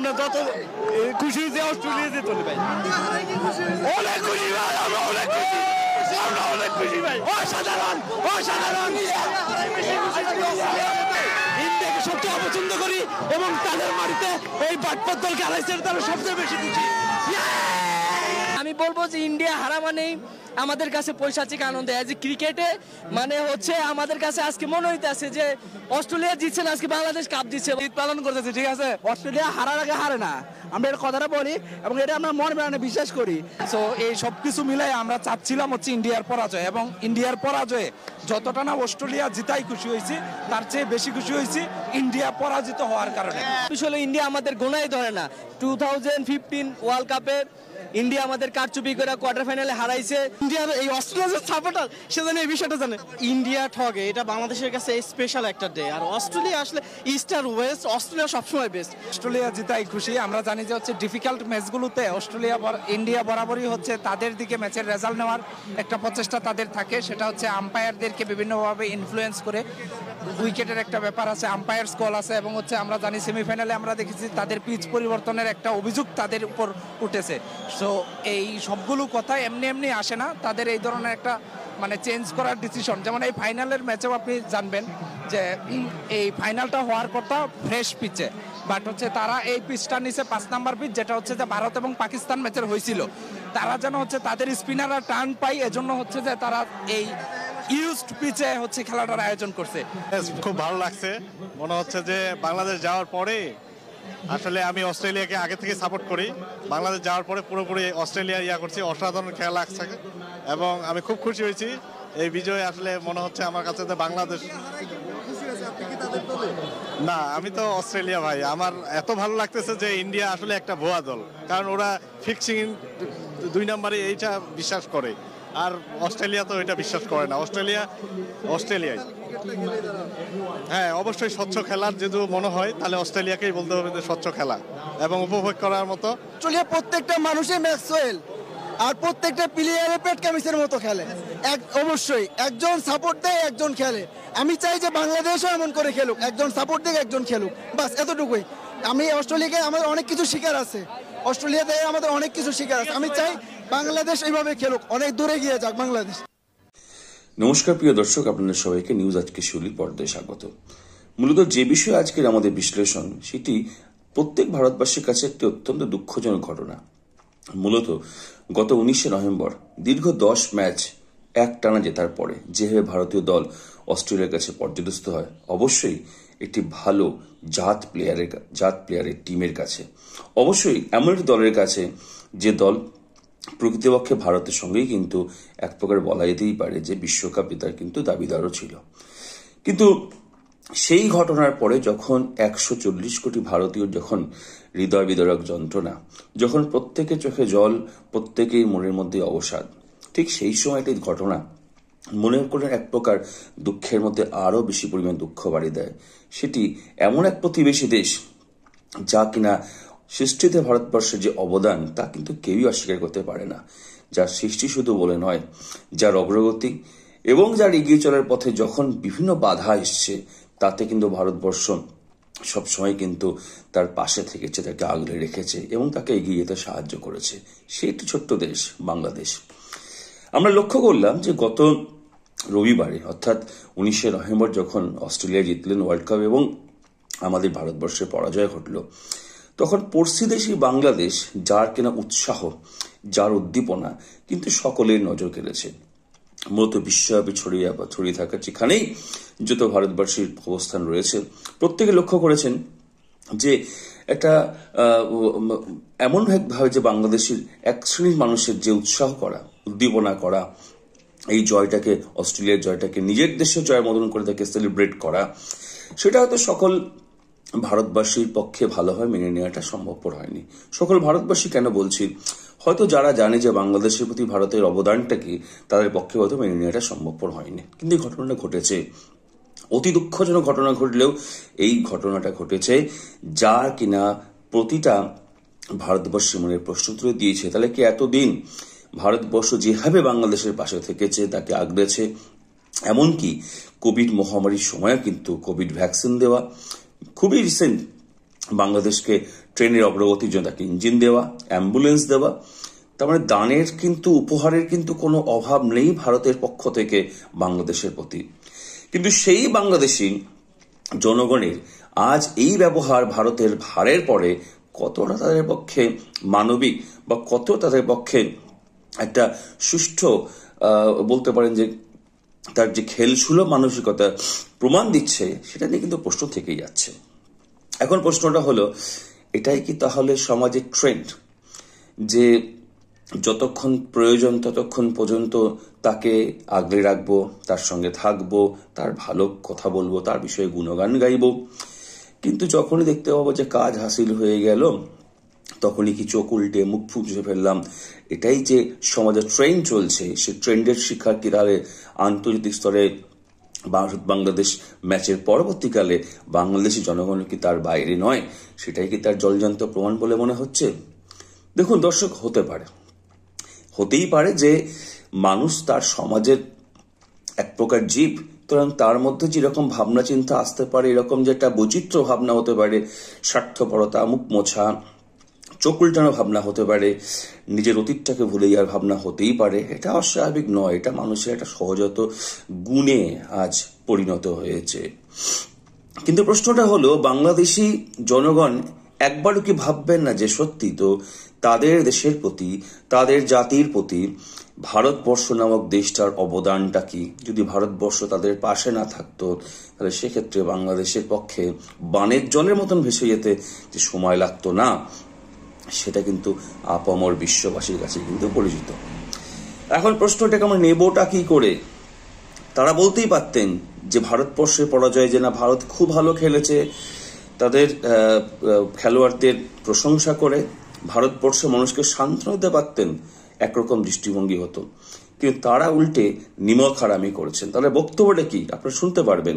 আমরা যত খুশি হয়েছি অস্ট্রেলিয়া জিতলে ভাই, অনেক খুশি ভাই, আমরা অনেক খুশি, আমরা অনেক খুশি ভাই, অসাধারণ অসাধারণ। ইন্ডিয়াকে সবচেয়ে অপছন্দ করি এবং তাদের মাটিতে এই বাটপাত দলকে হারাইছে তারা সবচেয়ে বেশি খুশি। আমি বলবো যে ইন্ডিয়া হারা মানেই আমাদের কাছে পৈশাচিক আনন্দ। এজ এ ক্রিকেটে মানে হচ্ছে আমাদের কাছে আজকে মনে হইতেছে যে অস্ট্রেলিয়া জিতছে না, আজকে বাংলাদেশ কাপ জিতছে। ঈদ পালন করতেছে, ঠিক আছে, অস্ট্রেলিয়া হারার আগে হারে না, আমরা এর কথাটা বলি এবং এটা আমরা মনে প্রাণে বিশ্বাস করি। সো এই সবকিছু মিলাই আমরা চাচ্ছিলাম হচ্ছে ইন্ডিয়ার পরাজয়, এবং ইন্ডিয়ার পরাজয়ে যতটা না অস্ট্রেলিয়া জিতাই খুশি হয়েছি, তার চেয়ে বেশি খুশি হয়েছি ইন্ডিয়া পরাজিত হওয়ার কারণে। আসলে ইন্ডিয়া আমাদের গোনাই ধরে না। 2015 ওয়ার্ল্ড কাপে ইন্ডিয়া আমাদের কারচুপি করে কোয়ার্টার ফাইনালে হারাইছে। ইন্ডিয়ার এই অস্ট্রেলিয়ার সাপোর্টার সে জানে এই বিষয়টা জানে। ইন্ডিয়া ঠগে, এটা বাংলাদেশের কাছে স্পেশাল একটা ডে। আর অস্ট্রেলিয়া আসলে ইস্ট আর ওয়েস্ট, অস্ট্রেলিয়া সবসময় বেস্ট। অস্ট্রেলিয়া জিতাই খুশি। আমরা জানি যে হচ্ছে ডিফিকাল্ট ম্যাচগুলোতে ইন্ডিয়া বরাবরই হচ্ছে তাদের দিকে ম্যাচের রেজাল্ট নেওয়ার একটা প্রচেষ্টা তাদের থাকে, সেটা হচ্ছে আম্পায়ারদেরকে বিভিন্নভাবে ইনফ্লুয়েন্স করে। উইকেটের একটা ব্যাপার আছে, আম্পায়ার্স কল আছে, এবং হচ্ছে আমরা জানি সেমিফাইনালে আমরা দেখেছি তাদের পিচ পরিবর্তনের একটা অভিযোগ তাদের উপর উঠেছে। সো এই সবগুলো কথা এমনি এমনি আসে না, তাদের এই ধরনের একটা মানে চেঞ্জ করার ডিসিশন। যেমন এই ফাইনালের ম্যাচেও আপনি জানবেন যে এই ফাইনালটা হওয়ার কথা ফ্রেশ পিচে, বাট হচ্ছে তারা এই পিচটা নিচে 5 নাম্বার পিচ, যেটা হচ্ছে যে ভারত এবং পাকিস্তান ম্যাচের হয়েছিল, তারা যেন হচ্ছে তাদের স্পিনাররা টার্ন পায়, এজন্য হচ্ছে যে তারা এই ইউজড পিচে হচ্ছে খেলাটার আয়োজন করছে। খুব ভালো লাগছে, মনে হচ্ছে যে বাংলাদেশ যাওয়ার পরে আসলে আমি অস্ট্রেলিয়াকে আগে থেকে সাপোর্ট করি, বাংলাদেশ যাওয়ার পরে পুরোপুরি অস্ট্রেলিয়া করছি। অসাধারণ খেলা লাগছে এবং আমি খুব খুশি হয়েছি এই বিজয়ে। আসলে মনে হচ্ছে আমার কাছে যে বাংলাদেশ, না আমি তো অস্ট্রেলিয়া ভাই। আমার এত ভালো লাগতেছে যে ইন্ডিয়া আসলে একটা ভুয়া দল, কারণ ওরা ফিক্সিং 2 নম্বরে এইটা বিশ্বাস করে, আর অস্ট্রেলিয়া তো এটা বিশ্বাস করে না। অস্ট্রেলিয়ায় হ্যাঁ অবশ্যই স্বচ্ছ খেলার যদি মনে হয় তাহলে অস্ট্রেলিয়াকেই বলতে হবে যে স্বচ্ছ খেলা এবং উপভোগ করার মতো। অস্ট্রেলিয়া প্রত্যেকটা মানুষই ম্যাক্সওয়েল, আর প্রত্যেকটা প্লেয়ারের পেট কামিজের মতো খেলে। অবশ্যই একজন সাপোর্ট দেয়, একজন খেলে। আমি চাই যে বাংলাদেশও এমন করে খেলুক, একজন সাপোর্ট দেয়, একজন খেলুক, বাস এতটুকুই। আমি অস্ট্রেলিয়াকে আমাদের অনেক কিছু শিকার আছে, অস্ট্রেলিয়াতে আমাদের অনেক কিছু শিকার আছে। আমি চাই বাংলাদেশ এইভাবে খেলুক, অনেক দূরে গিয়ে যাক বাংলাদেশ। নমস্কার প্রিয় দর্শক, আপনাদের সবাইকে নিউজ আজকে শিউলির পর্দায় স্বাগত। মূলত যে বিষয়ে আজকের আমাদের বিশ্লেষণ, সেটি প্রত্যেক ভারতবাসীর কাছে একটি অত্যন্ত দুঃখজনক ঘটনা। মূলত গত 19 নভেম্বর দীর্ঘ 10 ম্যাচ একটানা জেতার পরে যেভাবে ভারতীয় দল অস্ট্রেলিয়ার কাছে পর্যদস্ত হয়, অবশ্যই একটি ভালো জাত প্লেয়ারের টিমের কাছে, অবশ্যই এমন একটি দলের কাছে যে দল প্রকৃতপক্ষে ভারতের সঙ্গেই কিন্তু এক প্রকার বলা যেতেই পারে যে বিশ্বকাপ জেতার কিন্তু দাবিদারও ছিল। কিন্তু সেই ঘটনার পরে যখন 140 কোটি ভারতীয় যখন হৃদয় বিদারক যন্ত্রণা, যখন প্রত্যেকের চোখে জল, প্রত্যেকের মনের মধ্যে অবসাদ, ঠিক সেই সময়টির ঘটনা মনে করে এক প্রকার দুঃখের মধ্যে আরো বেশি পরিমাণ দুঃখ বাড়িয়ে দেয়। সেটি এমন এক প্রতিবেশী দেশ যা কিনা সৃষ্টিতে ভারতবর্ষের যে অবদান তা কিন্তু কেউই অস্বীকার করতে পারে না। যার সৃষ্টি শুধু বলে নয়, যার অগ্রগতি এবং যার এগিয়ে চলার পথে যখন বিভিন্ন বাধা এসছে, তাতে কিন্তু ভারতবর্ষ সবসময় কিন্তু তার পাশে থেকেছে, তাকে আগলে রেখেছে এবং তাকে এগিয়ে যেতে সাহায্য করেছে। সে একটি ছোট্ট দেশ বাংলাদেশ। আমরা লক্ষ্য করলাম যে গত রবিবারে অর্থাৎ 19 নভেম্বর যখন অস্ট্রেলিয়া জিতলেন ওয়ার্ল্ড কাপ এবং আমাদের ভারতবর্ষের পরাজয় ঘটল, তখন পড়শি দেশি বাংলাদেশ, যার কিনা উৎসাহ, যার উদ্দীপনা কিন্তু সকলের নজর কেড়েছে। মূলত বিশ্বব্যাপী ছড়িয়ে থাকা যেখানেই যত ভারতবর্ষের অবস্থান রয়েছে, প্রত্যেকে লক্ষ্য করেছেন যে একটা এমন ভাবে যে বাংলাদেশের এক শ্রেণীর মানুষের যে উৎসাহ করা, উদ্দীপনা করা, এই জয়টাকে, অস্ট্রেলিয়ার জয়টাকে নিজের দেশের জয়ের মতন করে তাকে সেলিব্রেট করা, সেটা হয়তো সকল ভারতবাসীর পক্ষে ভালোভাবে মেনে নেওয়াটা সম্ভবপর হয়নি। সকল ভারতবাসী কেন বলছি, হয়তো যারা জানে যে বাংলাদেশের প্রতি ভারতের অবদানটা কি, তাদের পক্ষে হয়তো মেনে নেওয়াটা সম্ভবপর হয়নি। কিন্তু এই ঘটনাটা ঘটেছে, অতি দুঃখজনক ঘটনা ঘটলেও এই ঘটনাটা ঘটেছে, যার কিনা প্রতিটা ভারতবর্ষের মনে প্রশ্ন তুলে দিয়েছে, তাহলে কি এতদিন ভারতবর্ষ যেভাবে বাংলাদেশের পাশে থেকেছে, তাকে আগলেছে, এমনকি কোভিড মহামারীর সময় কিন্তু কোভিড ভ্যাকসিন দেওয়া, খুবই রিসেন্ট বাংলাদেশকে ট্রেনের অগ্রগতির জন্য তাকে ইঞ্জিন দেওয়া, অ্যাম্বুলেন্স দেওয়া। তার মানে দানের কিন্তু, উপহারের কিন্তু কোনো অভাব নেই ভারতের পক্ষ থেকে বাংলাদেশের প্রতি। কিন্তু সেই বাংলাদেশি জনগণের আজ এই ব্যবহার ভারতের ভারের পরে কতটা তাদের পক্ষে মানবিক বা কত তাদের পক্ষে একটা সুষ্ঠু বলতে পারেন যে তার যে খেলসুলভ মানসিকতা প্রমাণ দিচ্ছে, সেটা নিয়ে কিন্তু প্রশ্ন থেকেই যাচ্ছে। এখন প্রশ্নটা হলো, এটাই কি তাহলে সমাজের ট্রেন্ড, যে যতক্ষণ প্রয়োজন ততক্ষণ পর্যন্ত তাকে আগলে রাখবো, তার সঙ্গে থাকবো, তার ভালো কথা বলবো, তার বিষয়ে গুণগান গাইব, কিন্তু যখনই দেখতে পাবো যে কাজ হাসিল হয়ে গেল তখনই কি চোখ উল্টে মুখ ফুঁচে ফেললাম? এটাই যে সমাজের ট্রেন্ড চলছে, সে ট্রেন্ডের শিক্ষার কি তাহলে আন্তর্জাতিক স্তরে ভারত বাংলাদেশ ম্যাচের পরবর্তীকালে বাংলাদেশি জনগণ কি তার বাইরে নয়? সেটাই কি তার জলজান্ত প্রমাণ বলে মনে হচ্ছে? দেখুন দর্শক, হতেই পারে যে মানুষ তার সমাজের এক প্রকার জীব, সুতরাং তার মধ্যে যেরকম ভাবনা চিন্তা আসতে পারে, এরকম যে একটা বৈচিত্র্য ভাবনা হতে পারে, স্বার্থপরতা, মুখ মোছা, চোখ উল্টানো ভাবনা হতে পারে, নিজের অতীতটাকে ভুলে যাওয়ার ভাবনা হতেই পারে। এটা অস্বাভাবিক নয়, এটা মানুষের একটা সহজাত গুণে আজ পরিণত হয়েছে। কিন্তু প্রশ্নটা হলো, বাংলাদেশি জনগণ একবারও কি ভাববেন না যে সত্যি তো তাদের দেশের প্রতি, তাদের জাতির প্রতি ভারতবর্ষ নামক দেশটার অবদানটা কি? যদি ভারতবর্ষ তাদের পাশে না থাকতো, তাহলে সেক্ষেত্রে বাংলাদেশের পক্ষে বানের জলের মতন ভেসে যেতে যে সময় লাগতো না, সেটা কিন্তু আপামর বিশ্ববাসীর কাছে কিন্তু পরিচিত। এখন প্রশ্নটাকে আমরা নেবটা কি করে? তারা বলতেই পারতেন যে ভারতবর্ষের পরাজয়, যে না ভারত খুব ভালো খেলেছে, তাদের খেলোয়াড়দের প্রশংসা করে ভারতবর্ষের মানুষকে সান্ত্বনা দিতে পারতেন, একরকম দৃষ্টিভঙ্গি হতো। কিন্তু তারা উল্টে নিমক হারামি করেছেন। তাহলে বক্তব্যটা কি আপনারা শুনতে পারবেন।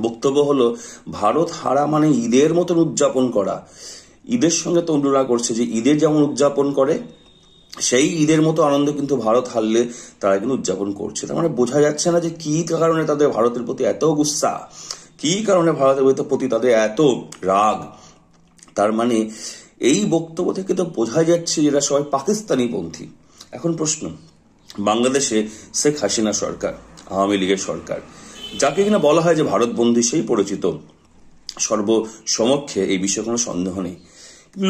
বক্তব্য হলো, ভারত হারা মানে ঈদের মতন উদযাপন করা। ঈদের সঙ্গে তুলনা করছে যে ঈদের যেমন উদযাপন করে, সেই ঈদের মতো আনন্দ কিন্তু ভারত হারলে তারা কিন্তু উদযাপন করছে। তার মানে বোঝা যাচ্ছে না যে কি কারণে তাদের ভারতের প্রতি এত গুস্সা, কি কারণে ভারতের প্রতি তাদের এত রাগ। তার মানে এই বক্তব্য থেকে তো বোঝা যাচ্ছে এরা সবাই পাকিস্তানি পন্থী। এখন প্রশ্ন, বাংলাদেশে শেখ হাসিনা সরকার, আওয়ামী লীগের সরকার, যাকে কিনা বলা হয় যে ভারত বন্ধু, সেই পরিচিত সর্বসমক্ষে, এই বিষয়ে কোনো সন্দেহ নেই।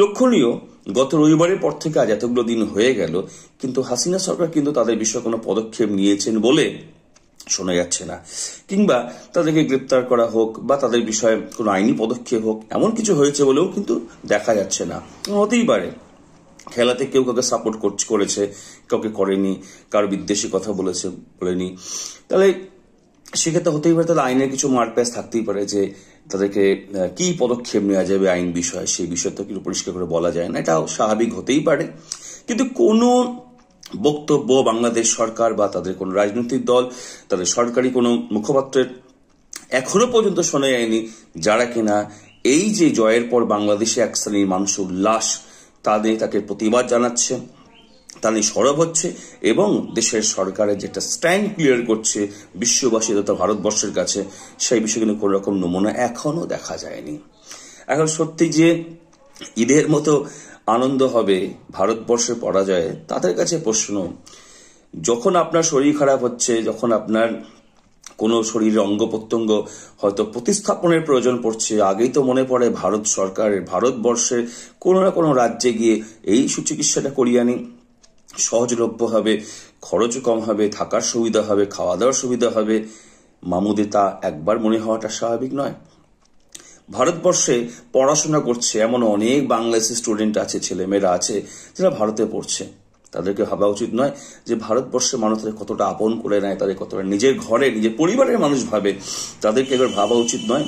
লক্ষণীয়, গত রবিবারের পর থেকে আজ এতগুলো দিন হয়ে গেল, কিন্তু হাসিনা সরকার কিন্তু তাদের বিষয়ে কোনো পদক্ষেপ নিয়েছেন বলে শোনা যাচ্ছে না, কিংবা তাদেরকে গ্রেপ্তার করা হোক বা তাদের বিষয়ে কোনো আইনি পদক্ষেপ হোক, এমন কিছু হয়েছে বলেও কিন্তু দেখা যাচ্ছে না। হতেই পারে খেলাতে কেউ কাউকে সাপোর্ট করেছে, কাউকে করেনি, কারো বিদ্বেষী কথা বলেনি, তাহলে সেক্ষেত্রে হতেই পারে তাহলে আইনের কিছু মারপ্যাচ থাকতেই পারে যে তাদেরকে কি পদক্ষেপ নেওয়া যাবে আইন বিষয়ে, সেই বিষয়ে তো কিছু পরিষ্কার করে বলা যায় না, এটাও স্বাভাবিক হতেই পারে। কিন্তু কোনো বক্তব্য বাংলাদেশ সরকার বা তাদের কোনো রাজনৈতিক দল, তাদের সরকারি কোনো মুখপাত্রের এখনো পর্যন্ত শোনা যায়নি যারা কিনা এই যে জয়ের পর বাংলাদেশে এক শ্রেণীর মানুষ উল্লাস, তাকে প্রতিবাদ জানাচ্ছে, তাদের সরব হচ্ছে এবং দেশের সরকারের যেটা স্ট্যান্ড ক্লিয়ার করছে বিশ্ববাসী তথা ভারতবর্ষের কাছে, সেই বিষয়ে কিন্তু কোনো রকম নমুনা এখনো দেখা যায়নি। এখন সত্যি যে ঈদের মতো আনন্দ হবে ভারতবর্ষের পরাজয়ে, তাদের কাছে প্রশ্ন, যখন আপনার শরীর খারাপ হচ্ছে, যখন আপনার কোনো শরীরের অঙ্গ প্রত্যঙ্গ হয়তো প্রতিস্থাপনের প্রয়োজন পড়ছে, আগেই তো মনে পড়ে ভারত সরকারের ভারতবর্ষের কোনো না কোনো রাজ্যে গিয়ে এই সুচিকিৎসাটা করিয়ে আনি, সহজলভ্য হবে, খরচ কম হবে, থাকার সুবিধা হবে, খাওয়া দাওয়ার সুবিধা হবে। মামুদের তা একবার মনে হওয়াটা স্বাভাবিক নয়? ভারতবর্ষে পড়াশোনা করছে এমন অনেক বাংলাদেশি স্টুডেন্ট আছে, ছেলেমেয়েরা আছে যারা ভারতে পড়ছে, তাদেরকে ভাবা উচিত নয় যে ভারতবর্ষের মানুষ তাদের কতটা আপন করে নেয়, তাদের কতটা নিজের ঘরে নিজের পরিবারের মানুষ ভাবে, তাদেরকে এবার ভাবা উচিত নয়?